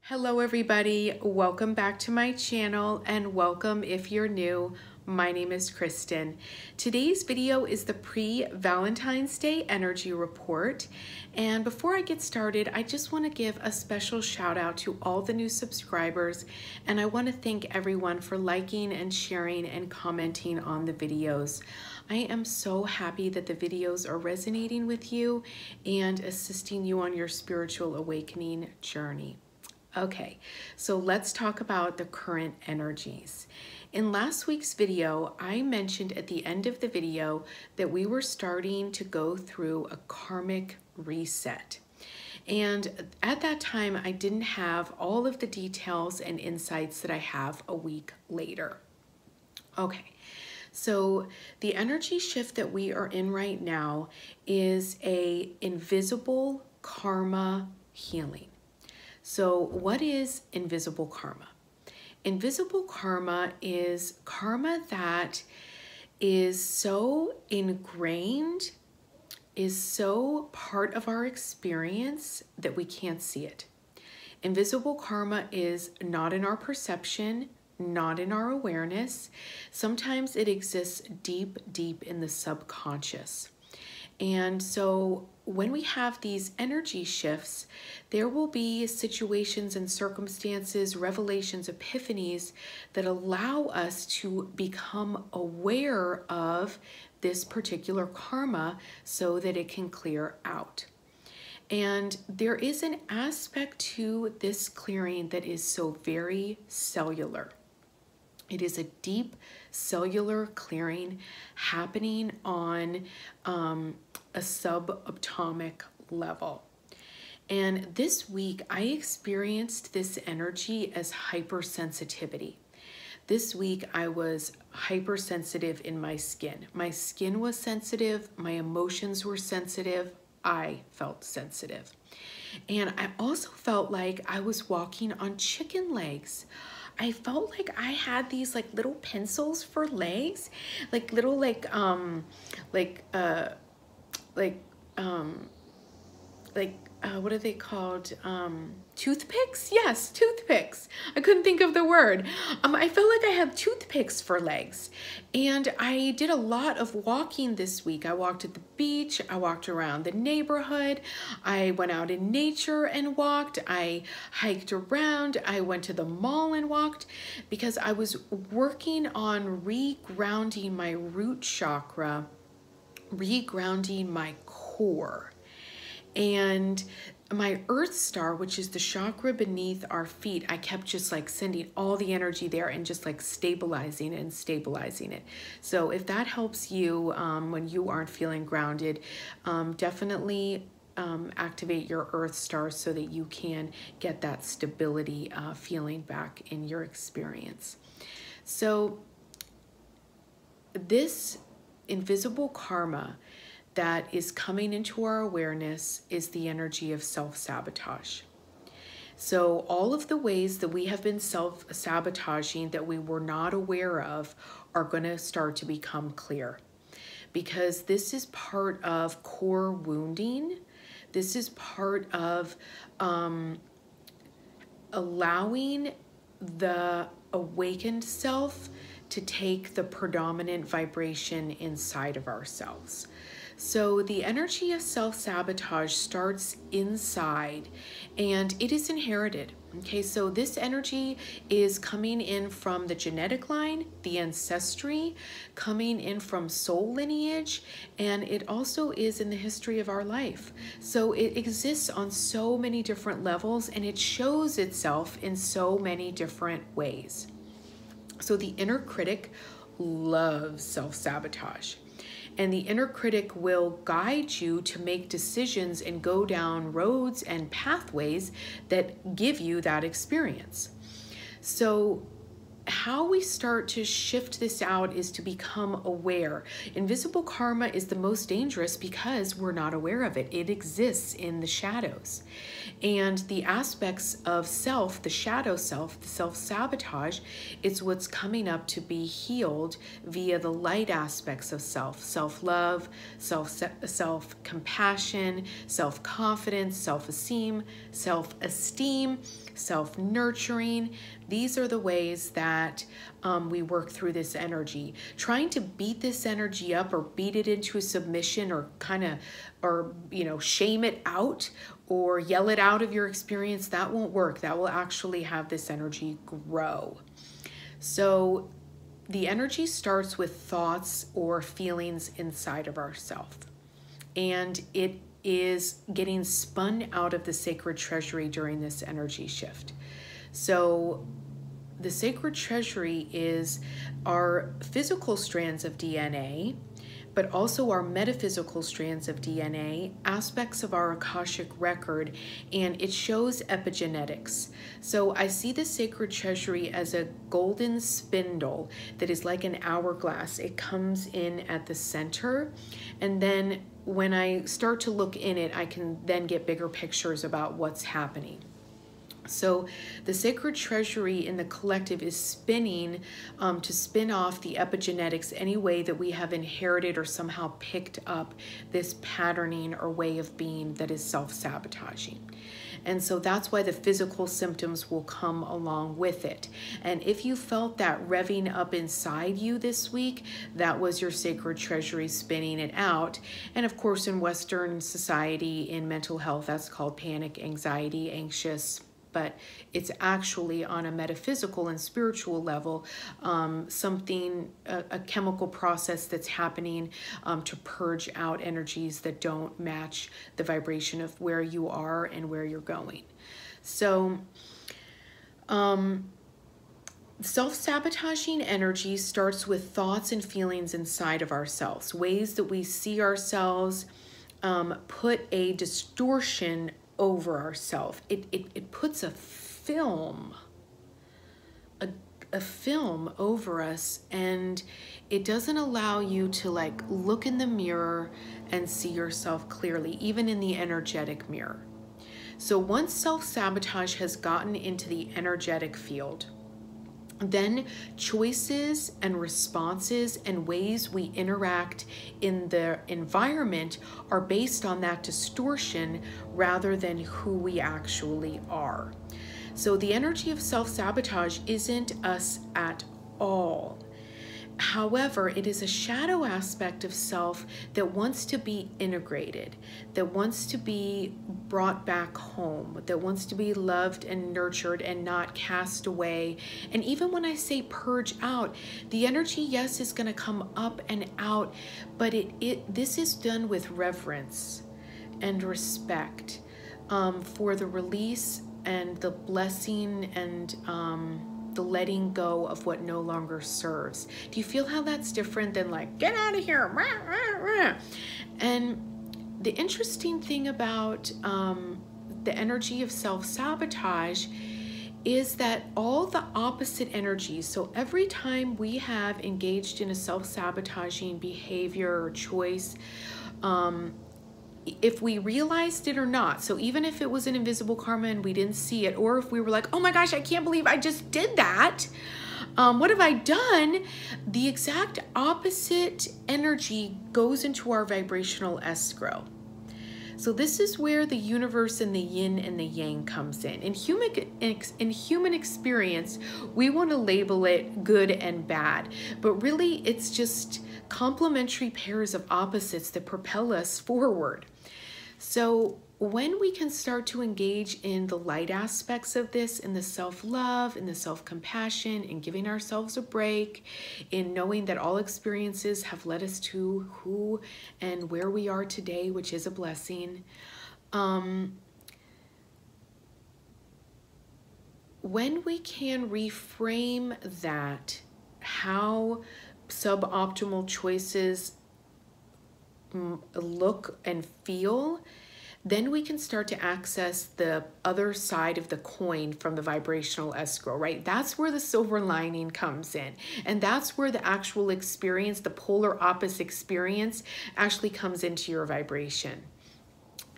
Hello everybody, welcome back to my channel and welcome if you're new. My name is Kristen. Today's video is the pre-Valentine's Day energy report. And before I get started, I just want to give a special shout out to all the new subscribers. And I want to thank everyone for liking and sharing and commenting on the videos. I am so happy that the videos are resonating with you and assisting you on your spiritual awakening journey. Okay, so let's talk about the current energies. In last week's video, I mentioned at the end of the video that we were starting to go through a karmic reset. And at that time, I didn't have all of the details and insights that I have a week later. Okay, so the energy shift that we are in right now is an invisible karma healing. So what is invisible karma? Invisible karma is karma that is so ingrained, is so part of our experience that we can't see it. Invisible karma is not in our perception, not in our awareness. Sometimes it exists deep, deep in the subconscious. And so when we have these energy shifts, there will be situations and circumstances, revelations, epiphanies that allow us to become aware of this particular karma so that it can clear out. And there is an aspect to this clearing that is so very cellular. It is a deep cellular clearing happening on a subatomic level. And this week, I experienced this energy as hypersensitivity. This week, I was hypersensitive in my skin. My skin was sensitive. My emotions were sensitive. I felt sensitive. And I also felt like I was walking on chicken legs. I felt like I had these like little pencils for legs, like little what are they called? Toothpicks? Yes, toothpicks. I couldn't think of the word. I felt like I had toothpicks for legs. And I did a lot of walking this week. I walked at the beach. I walked around the neighborhood. I went out in nature and walked. I hiked around. I went to the mall and walked because I was working on regrounding my root chakra, regrounding my core. And my earth star, which is the chakra beneath our feet, I kept just like sending all the energy there and just like stabilizing it. So if that helps you when you aren't feeling grounded, definitely activate your earth star so that you can get that stability feeling back in your experience. So this invisible karma that is coming into our awareness is the energy of self-sabotage. So all of the ways that we have been self-sabotaging that we were not aware of are going to start to become clear, because this is part of core wounding. This is part of allowing the awakened self to take the predominant vibration inside of ourselves. So the energy of self-sabotage starts inside and it is inherited. Okay, so this energy is coming in from the genetic line, the ancestry, coming in from soul lineage, and it also is in the history of our life. So it exists on so many different levels and it shows itself in so many different ways. So the inner critic loves self-sabotage. And the inner critic will guide you to make decisions and go down roads and pathways that give you that experience. So how we start to shift this out is to become aware. Invisible karma is the most dangerous because we're not aware of it. It exists in the shadows. And the aspects of self, the shadow self, the self-sabotage, it's what's coming up to be healed via the light aspects of self. Self-love, self-compassion, self-confidence, self-esteem, self-nurturing. These are the ways that we work through this energy. Trying to beat this energy up or beat it into a submission or shame it out or yell it out of your experience, that won't work. That will actually have this energy grow. So the energy starts with thoughts or feelings inside of ourselves, and it is getting spun out of the sacred treasury during this energy shift. So the sacred treasury is our physical strands of DNA, but also our metaphysical strands of DNA, aspects of our Akashic record, and it shows epigenetics. So I see the sacred treasury as a golden spindle that is like an hourglass. It comes in at the center, and then when I start to look in it, I can then get bigger pictures about what's happening. So the sacred treasury in the collective is spinning to spin off the epigenetics any way that we have inherited or somehow picked up this patterning or way of being that is self-sabotaging. And so that's why the physical symptoms will come along with it. And if you felt that revving up inside you this week, that was your sacred treasury spinning it out. And of course, in Western society, in mental health, that's called panic, anxiety, anxious. But it's actually on a metaphysical and spiritual level, a chemical process that's happening to purge out energies that don't match the vibration of where you are and where you're going. So self-sabotaging energy starts with thoughts and feelings inside of ourselves, ways that we see ourselves, put a distortion over ourselves. It puts a film over us, and it doesn't allow you to like look in the mirror and see yourself clearly, even in the energetic mirror. So once self-sabotage has gotten into the energetic field, then choices and responses and ways we interact in the environment are based on that distortion rather than who we actually are. So the energy of self-sabotage isn't us at all. However, it is a shadow aspect of self that wants to be integrated, that wants to be brought back home, that wants to be loved and nurtured and not cast away. And even when I say purge out, the energy, yes, is going to come up and out, but this is done with reverence and respect for the release and the blessing and the letting go of what no longer serves. Do you feel how that's different than like, get out of here? And the interesting thing about the energy of self-sabotage is that all the opposite energies, so every time we have engaged in a self-sabotaging behavior or choice, if we realized it or not, so even if it was an invisible karma and we didn't see it, or if we were like, oh my gosh, I can't believe I just did that, what have I done? The exact opposite energy goes into our vibrational escrow. So this is where the universe and the yin and the yang comes in. In human experience, we want to label it good and bad, but really it's just complementary pairs of opposites that propel us forward. So when we can start to engage in the light aspects of this, in the self-love, in the self-compassion, in giving ourselves a break, in knowing that all experiences have led us to who and where we are today, which is a blessing. When we can reframe that, how suboptimal choices look and feel, then we can start to access the other side of the coin from the vibrational escrow, right? That's where the silver lining comes in. And that's where the actual experience, the polar opposite experience, actually comes into your vibration.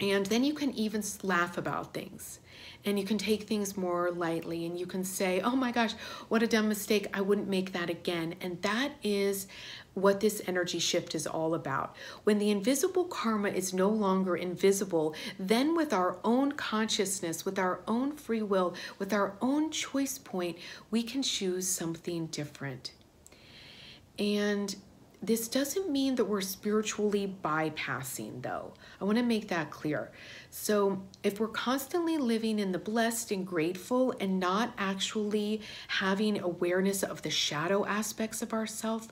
And then you can even laugh about things and you can take things more lightly, and you can say, oh my gosh, what a dumb mistake, I wouldn't make that again. And that is what this energy shift is all about. When the invisible karma is no longer invisible, then with our own consciousness, with our own free will, with our own choice point, we can choose something different. And this doesn't mean that we're spiritually bypassing, though. I want to make that clear. So if we're constantly living in the blessed and grateful and not actually having awareness of the shadow aspects of ourselves,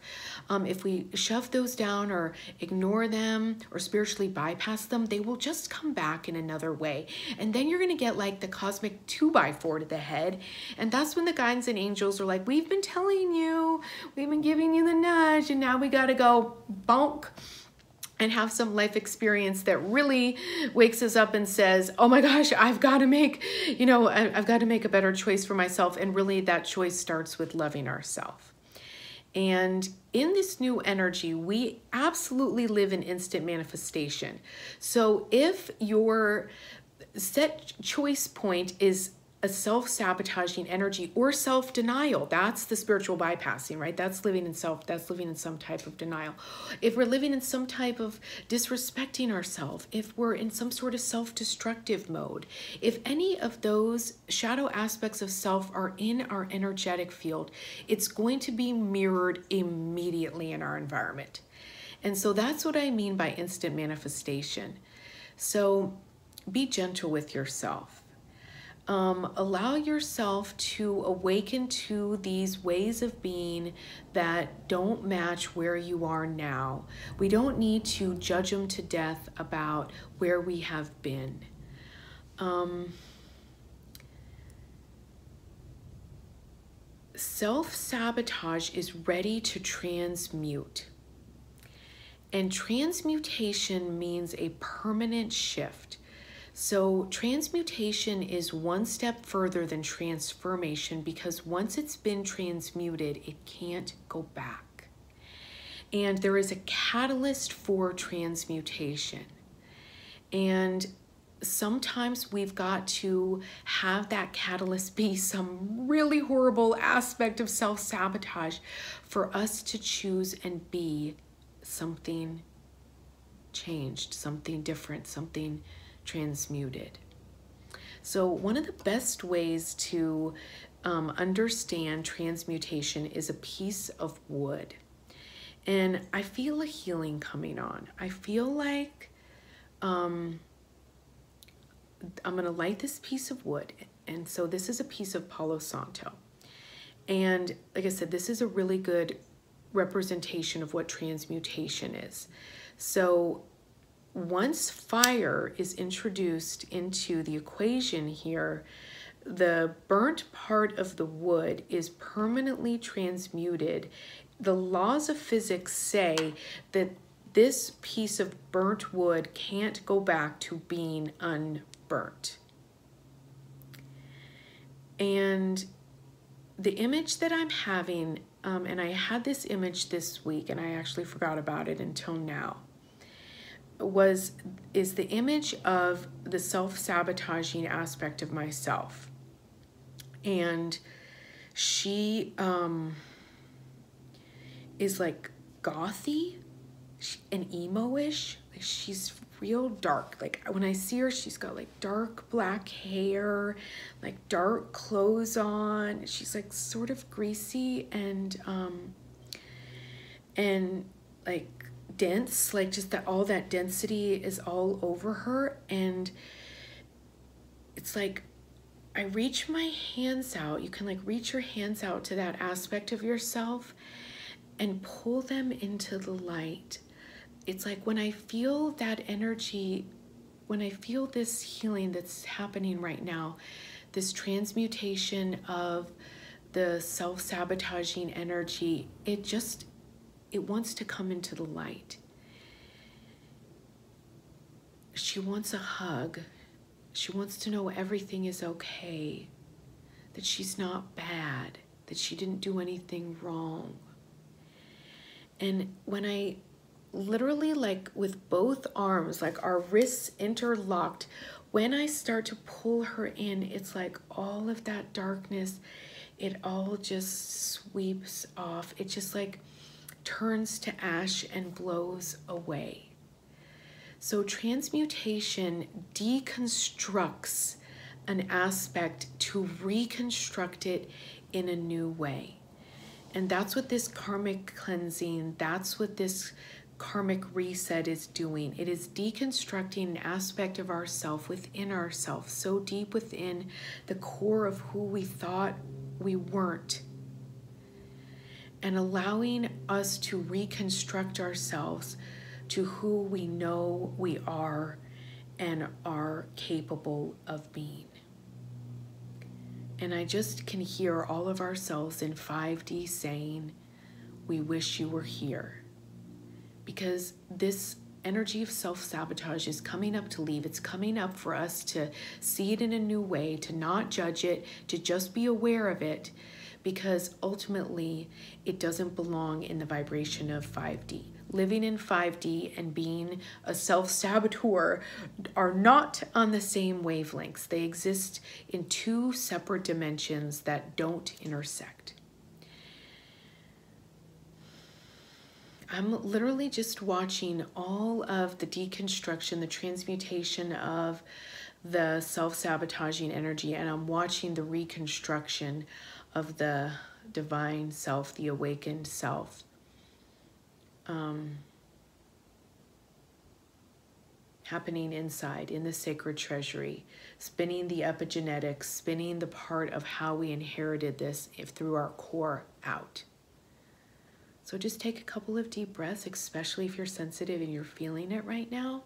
if we shove those down or ignore them or spiritually bypass them, they will just come back in another way. And then you're going to get like the cosmic 2x4 to the head. And that's when the guides and angels are like, we've been telling you, we've been giving you the nudge, and now we got to go bonk and have some life experience that really wakes us up and says, oh my gosh, I've got to make, I've got to make a better choice for myself. And really that choice starts with loving ourselves. And in this new energy, we absolutely live in instant manifestation. So if your set choice point is a self-sabotaging energy or self-denial, that's the spiritual bypassing, right? That's living in some type of denial. If we're living in some type of disrespecting ourselves, if we're in some sort of self-destructive mode, if any of those shadow aspects of self are in our energetic field, it's going to be mirrored immediately in our environment. And so that's what I mean by instant manifestation. So be gentle with yourself. Allow yourself to awaken to these ways of being that don't match where you are now. We don't need to judge them to death about where we have been. Self-sabotage is ready to transmute. And transmutation means a permanent shift. So transmutation is one step further than transformation, because once it's been transmuted, it can't go back. And there is a catalyst for transmutation. And sometimes we've got to have that catalyst be some really horrible aspect of self-sabotage for us to choose and be something changed, something different, something transmuted. So one of the best ways to understand transmutation is a piece of wood. And I feel a healing coming on. I feel like I'm going to light this piece of wood. And so this is a piece of Palo Santo. And like I said, this is a really good representation of what transmutation is. So once fire is introduced into the equation here, the burnt part of the wood is permanently transmuted. The laws of physics say that this piece of burnt wood can't go back to being unburnt. And the image that I'm having, and I had this image this week and I actually forgot about it until now, is the image of the self-sabotaging aspect of myself. And she is like gothy and emo-ish. Like she's real dark. Like when I see her, she's got like dark black hair, like dark clothes on. She's like sort of greasy and like dense, like just that all that density is all over her. And it's like I reach my hands out. You can like reach your hands out to that aspect of yourself and pull them into the light. It's like when I feel that energy, when I feel this healing that's happening right now, this transmutation of the self-sabotaging energy, it wants to come into the light. She wants a hug. She wants to know everything is okay, that she's not bad, that she didn't do anything wrong. And when I literally, like with both arms, like our wrists interlocked, when I start to pull her in, it's like all of that darkness, it all just sweeps off. It just like turns to ash and blows away. So transmutation deconstructs an aspect to reconstruct it in a new way. And that's what this karmic cleansing, that's what this karmic reset is doing. It is deconstructing an aspect of ourself within ourselves, so deep within the core of who we thought we weren't, and allowing us to reconstruct ourselves to who we know we are and are capable of being. And I just can hear all of ourselves in 5D saying, we wish you were here. Because this energy of self-sabotage is coming up to leave. It's coming up for us to see it in a new way, to not judge it, to just be aware of it, because ultimately it doesn't belong in the vibration of 5D. Living in 5D and being a self-saboteur are not on the same wavelengths. They exist in two separate dimensions that don't intersect. I'm literally just watching all of the deconstruction, the transmutation of the self-sabotaging energy, and I'm watching the reconstruction of the divine self, the awakened self. Happening inside in the sacred treasury, spinning the epigenetics, spinning the part of how we inherited this through our core out. So just take a couple of deep breaths, especially if you're sensitive and you're feeling it right now.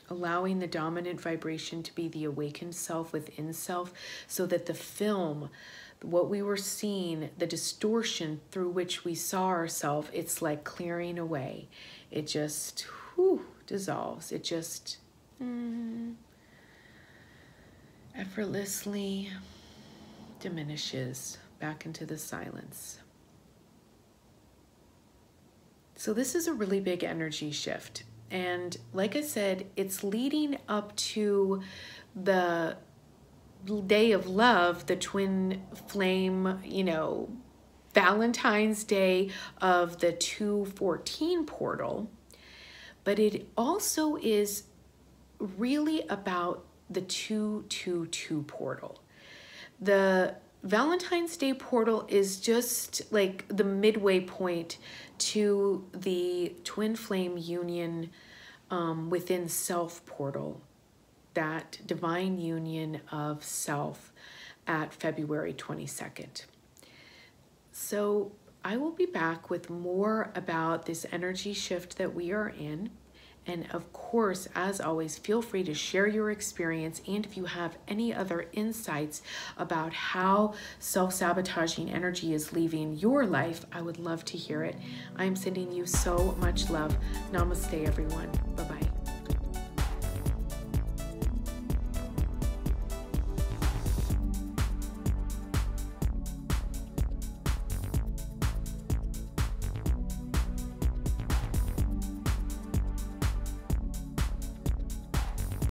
Allowing the dominant vibration to be the awakened self within self, so that the film, what we were seeing, the distortion through which we saw ourselves, it's like clearing away. It just dissolves. It just effortlessly diminishes back into the silence. So this is a really big energy shift. And like I said, it's leading up to the day of love, the twin flame, Valentine's Day of the 214 portal. But it also is really about the 222 portal. The Valentine's Day portal is just like the midway point to the twin flame union within self portal, that divine union of self at February 22nd. So I will be back with more about this energy shift that we are in. And of course, as always, feel free to share your experience. And if you have any other insights about how self-sabotaging energy is leaving your life, I would love to hear it. I'm sending you so much love. Namaste, everyone. Bye-bye.